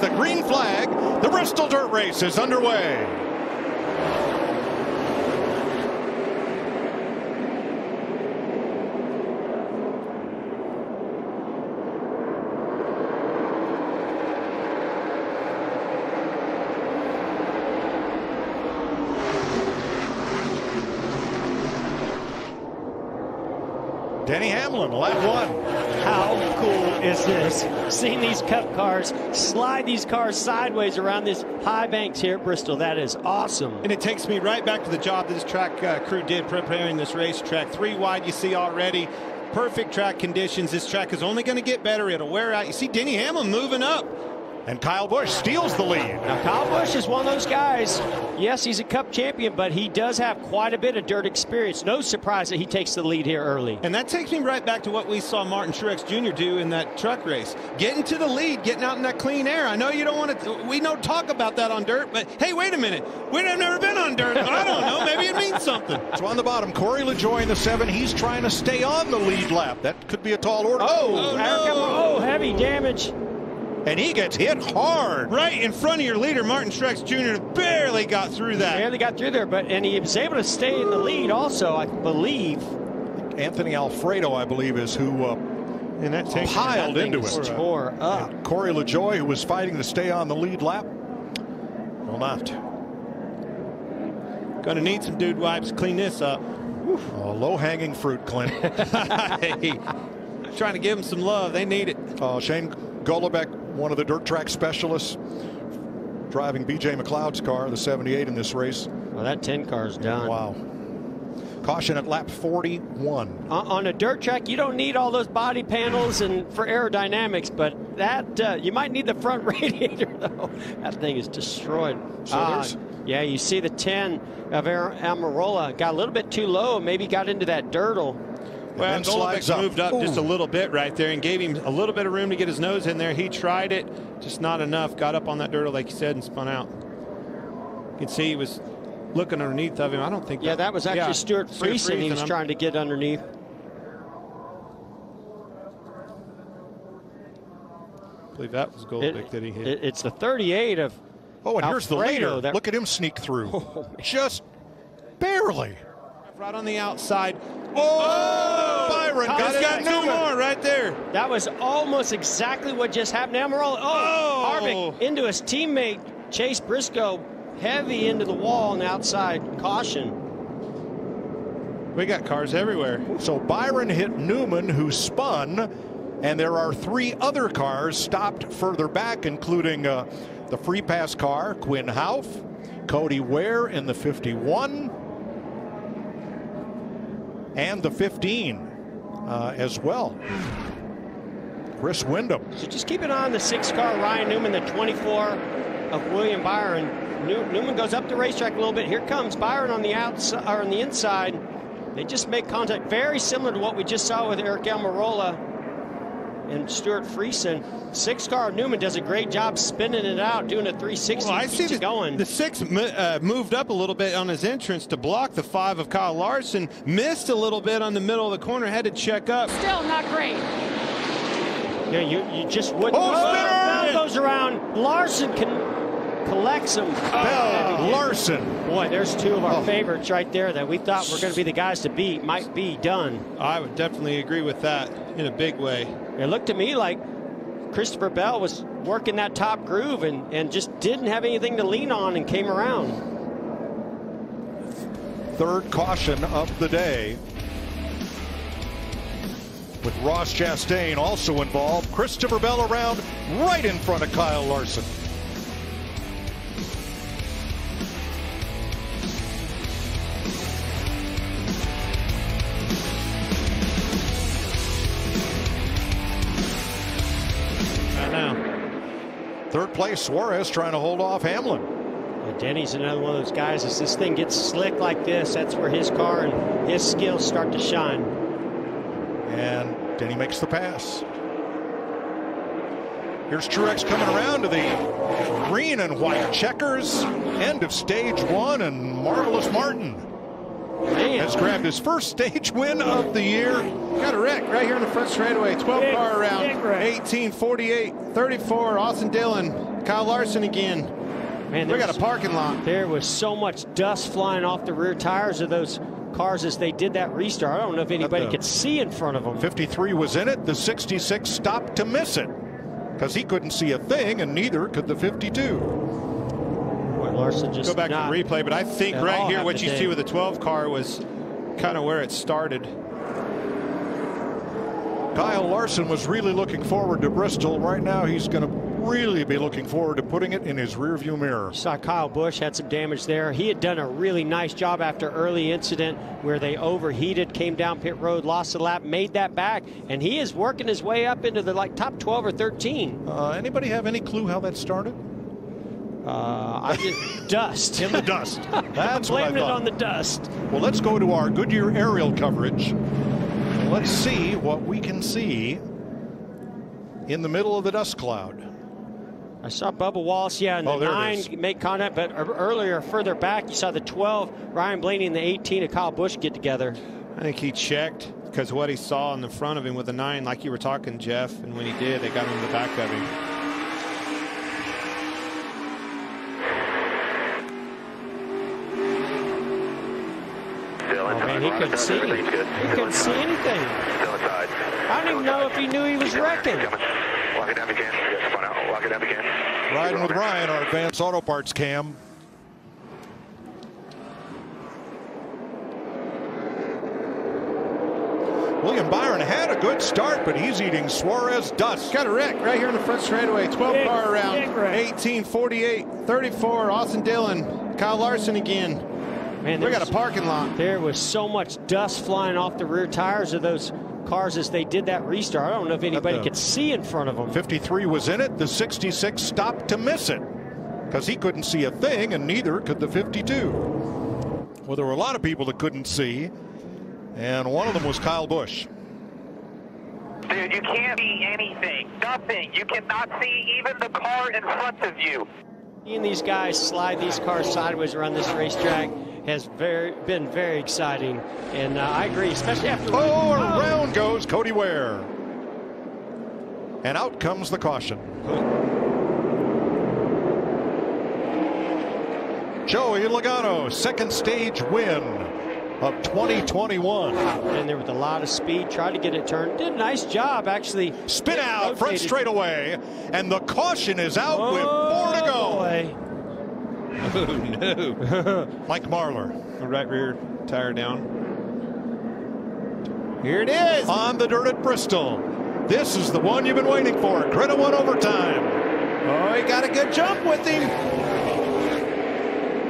the green flag. The Bristol Dirt Race is underway. Denny Hamlin, lap 1. How cool is this? Seeing these Cup cars slide these cars sideways around this high banks here at Bristol. That is awesome. And it takes me right back to the job this track crew did preparing this racetrack. 3 wide, you see already. Perfect track conditions. This track is only going to get better. It'll wear out. You see Denny Hamlin moving up. And Kyle Busch steals the lead. Now, Kyle Busch is one of those guys. Yes, he's a Cup champion, but he does have quite a bit of dirt experience. No surprise that he takes the lead here early. And that takes me right back to what we saw Martin Truex Jr. do in that truck race. Getting to the lead, getting out in that clean air. I know you don't want to, we don't talk about that on dirt, but hey, wait a minute. We've never been on dirt. I don't know. Maybe it means something. So on the bottom, Corey LaJoie in the 7. He's trying to stay on the lead lap. That could be a tall order. Oh, no. Oh, heavy damage. And he gets hit hard. Right in front of your leader, Martin Truex Jr. barely got through that. Barely got through there, and he was able to stay in the lead also, I believe. Anthony Alfredo, I believe, is who and that piled into it. Tore up. And Corey LaJoie, who was fighting to stay on the lead lap, will not. Gonna need some dude wipes to clean this up. Oh, low-hanging fruit, Clint. Hey, trying to give him some love. They need it. Shane Golobeck, one of the dirt track specialists, driving B.J. McLeod's car, the 78 in this race. Well, that 10 car's done. Wow. Caution at lap 41. On a dirt track, you don't need all those body panels and for aerodynamics, but that you might need the front radiator, though. That thing is destroyed. So yeah, you see the 10 of Almirola got a little bit too low, maybe got into that dirtle. Well, Golobeck moved up just a little bit right there and gave him a little bit of room to get his nose in there. He tried it, just not enough. Got up on that dirt, like you said, and spun out. You can see he was looking underneath of him. I don't think. Yeah, that was actually Stuart Friesen. He was trying to get underneath. I believe that was Golobeck that he hit. It's the 38 of. Oh, and here's the leader. That, look at him sneak through. Just barely. Right on the outside. Oh, Byron got two more right there. That was almost exactly what just happened to Almirola. Harvick into his teammate Chase Briscoe, heavy into the wall on the outside. Caution. We got cars everywhere. So Byron hit Newman, who spun, and there are 3 other cars stopped further back, including the free pass car, Quinn Houff, Cody Ware in the 51. And the 15 as well. Chris Windham. So just keep an eye on the 6 car, Ryan Newman, the 24 of William Byron. Newman goes up the racetrack a little bit. Here comes Byron on the outside or on the inside. They just make contact, very similar to what we just saw with Eric Almirola and Stuart Friesen. 6 car Newman does a great job spinning it out, doing a 360. Well, I see going. The 6 moved up a little bit on his entrance to block the 5 of Kyle Larson. Missed a little bit on the middle of the corner. Had to check up. Still not great. Yeah, you just wouldn't. Bell goes around. Larson collects some. Bell, Larson. Boy, there's 2 of our favorites right there that we thought were going to be the guys to beat. Might be done. I would definitely agree with that in a big way. It looked to me like Christopher Bell was working that top groove and just didn't have anything to lean on and came around. 3rd caution of the day, with Ross Chastain also involved. Christopher Bell around right in front of Kyle Larson. Third place, Suarez trying to hold off Hamlin. And Denny's another one of those guys. As this thing gets slick like this, that's where his car and his skills start to shine. And Denny makes the pass. Here's Truex coming around to the green and white checkers. End of stage 1, and Marvelous Martin has grabbed his first stage win of the year. Got a wreck right here in the front straightaway. 12-car around. 18:48.34. Austin Dillon. Kyle Larson again. Man, we got a parking lot. There was so much dust flying off the rear tires of those cars as they did that restart. I don't know if anybody could see in front of them. 53 was in it. The 66 stopped to miss it because he couldn't see a thing, and neither could the 52. Boy, Larson just go back to the replay, but I think right here what you see with the 12 car was kind of where it started. Kyle Larson was really looking forward to Bristol. Right now he's going to really be looking forward to putting it in his rearview mirror. You saw Kyle Busch had some damage there. He had done a really nice job after early incident where they overheated, came down pit road, lost a lap, made that back, and he is working his way up into the top 12 or 13. Anybody have any clue how that started? I just dust. In the dust. That's I'm what I blaming it thought. on the dust. Well, let's go to our Goodyear aerial coverage. Let's see what we can see in the middle of the dust cloud. I saw Bubba Wallace, and the 9 make contact, but earlier, further back, you saw the 12, Ryan Blaney, and the 18 of Kyle Busch get together. I think he checked because what he saw in the front of him with the 9, like you were talking, Jeff, and when he did, they got him in the back of him. Oh, man, he couldn't see. He couldn't see anything. I don't even know if he knew he was wrecking. Riding with Ryan, our Advanced Auto Parts cam. William Byron had a good start, but he's eating Suarez dust. Got a wreck right here in the front straightaway. 12-car around. 18:48.34. Austin Dillon. Kyle Larson again. Man, we got a parking lot. There was so much dust flying off the rear tires of those cars as they did that restart. I don't know if anybody could see in front of them. 53 was in it. The 66 stopped to miss it because he couldn't see a thing, and neither could the 52. Well, there were a lot of people that couldn't see, and one of them was Kyle Busch. Dude, you can't see anything. Nothing. You cannot see even the car in front of you. Seeing these guys slide these cars sideways around this racetrack has been very exciting, and I agree, especially after. Around goes Cody Ware, and out comes the caution. Joey Logano, second stage win of 2021. And there was a lot of speed, tried to get it turned, did a nice job actually. Spin out front straightaway, and the caution is out with 4 to go. Boy. Oh, no. Mike Marlar. The right rear tire down. Here it is. On the dirt at Bristol. This is the one you've been waiting for. Greta won overtime. Oh, he got a good jump with him.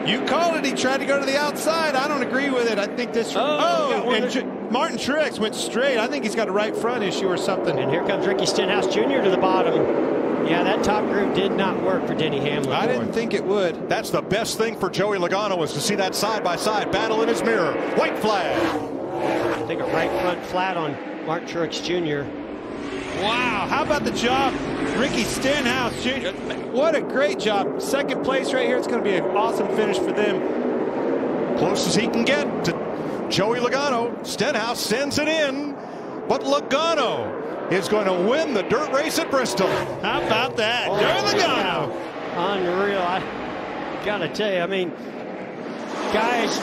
You called it. He tried to go to the outside. I don't agree with it. I think this. And Martin Truex went straight. I think he's got a right front issue or something. And here comes Ricky Stenhouse Jr. to the bottom. Yeah, that top group did not work for Denny Hamlin. I didn't think it would. That's the best thing for Joey Logano, was to see that side-by-side battle in his mirror. White flag. I think a right front flat on Martin Truex Jr. Wow, how about the job, Ricky Stenhouse Jr.? What a great job. Second place right here. It's going to be an awesome finish for them. Close as he can get to Joey Logano. Stenhouse sends it in, but Logano is going to win the dirt race at Bristol. How about that? Joey Logano. Unreal. I got to tell you, I mean, guys,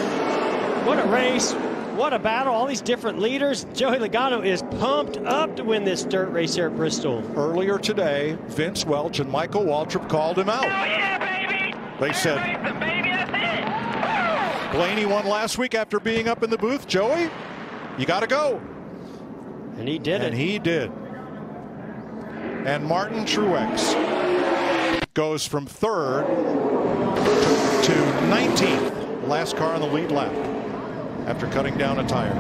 what a race. What a battle. All these different leaders. Joey Logano is pumped up to win this dirt race here at Bristol. Earlier today, Vince Welch and Michael Waltrip called him out. Oh, yeah, baby. They said, Baby, that's it. Blaney won last week after being up in the booth. Joey, you got to go. And he did it. And he did. And Martin Truex goes from 3rd to 19th. Last car on the lead lap after cutting down a tire.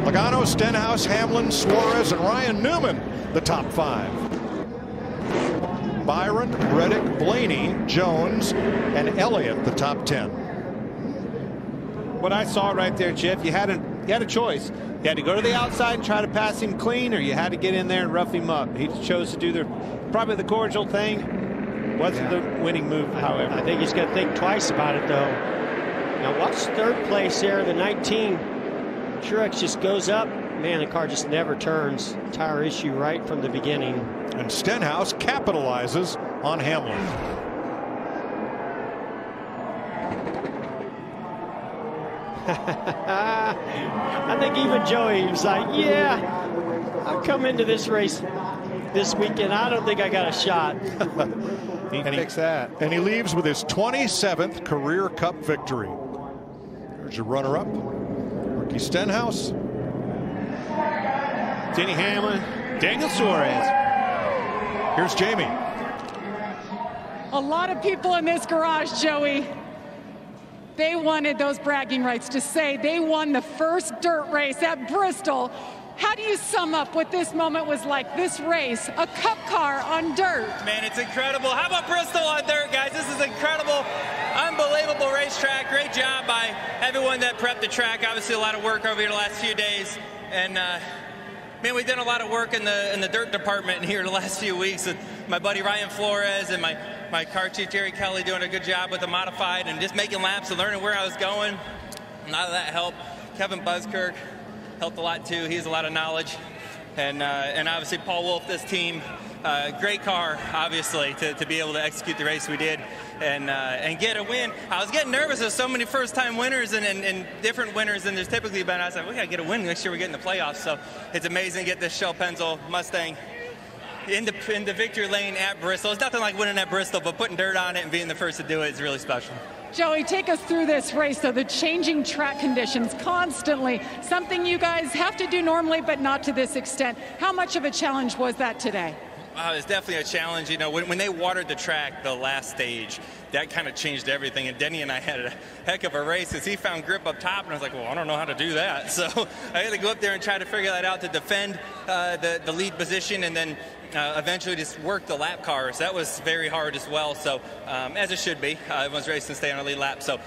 Logano, Stenhouse, Hamlin, Suarez, and Ryan Newman, the top 5. Byron, Reddick, Blaney, Jones, and Elliott, the top 10. What I saw right there, Jeff, you had a choice. You had to go to the outside and try to pass him clean, or you had to get in there and rough him up. He chose to do probably the cordial thing. Wasn't the winning move, however. I think he's going to think twice about it, though. Now watch third place there, the 19. Truex just goes up. Man, the car just never turns. Tire issue right from the beginning. And Stenhouse capitalizes on Hamlin. I think even Joey was like, yeah, I'll come into this race this weekend. I don't think I got a shot. He fixed that. And he leaves with his 27th career Cup victory. There's your runner-up, Ricky Stenhouse. Denny Hamlin, Daniel Suarez. Here's Jamie. A lot of people in this garage, Joey, they wanted those bragging rights to say they won the first dirt race at Bristol. How do you sum up what this moment was like, this race, a Cup car on dirt? Man, it's incredible. How about Bristol on dirt, guys? This is incredible, unbelievable racetrack. Great job by everyone that prepped the track. Obviously, a lot of work over here the last few days. And, man, we've done a lot of work in the dirt department here the last few weeks with my buddy Ryan Flores and my car chief Jerry Kelly doing a good job with the modified and just making laps and learning where I was going. A lot of that helped. Kevin Buskirk helped a lot too. He has a lot of knowledge. And obviously Paul Wolf, this team, great car, obviously, to be able to execute the race we did and get a win. I was getting nervous. There's so many first-time winners and different winners than there's typically been. I was like, we got to get a win next year. We get in the playoffs. So it's amazing to get this Shell Pennzoil Mustang in the victory lane at Bristol. It's nothing like winning at Bristol, but putting dirt on it and being the first to do it is really special. Joey, take us through this race, though, the changing track conditions constantly, something you guys have to do normally, but not to this extent. How much of a challenge was that today? It's definitely a challenge. You know, when they watered the track, the last stage, that kind of changed everything. And Denny and I had a heck of a race because he found grip up top, and I was like, well, I don't know how to do that. So I had to go up there and try to figure that out to defend the lead position and then eventually just work the lap cars. That was very hard as well. So as it should be, everyone's racing to stay on a lead lap. So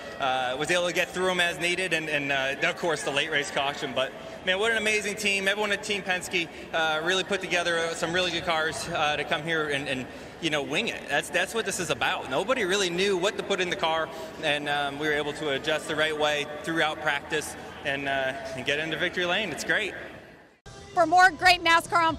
was able to get through them as needed and of course the late race caution. But man, what an amazing team. Everyone at Team Penske really put together some really good cars to come here and you know, wing it. That's what this is about. Nobody really knew what to put in the car, and we were able to adjust the right way throughout practice and get into victory lane. It's great. For more great NASCAR on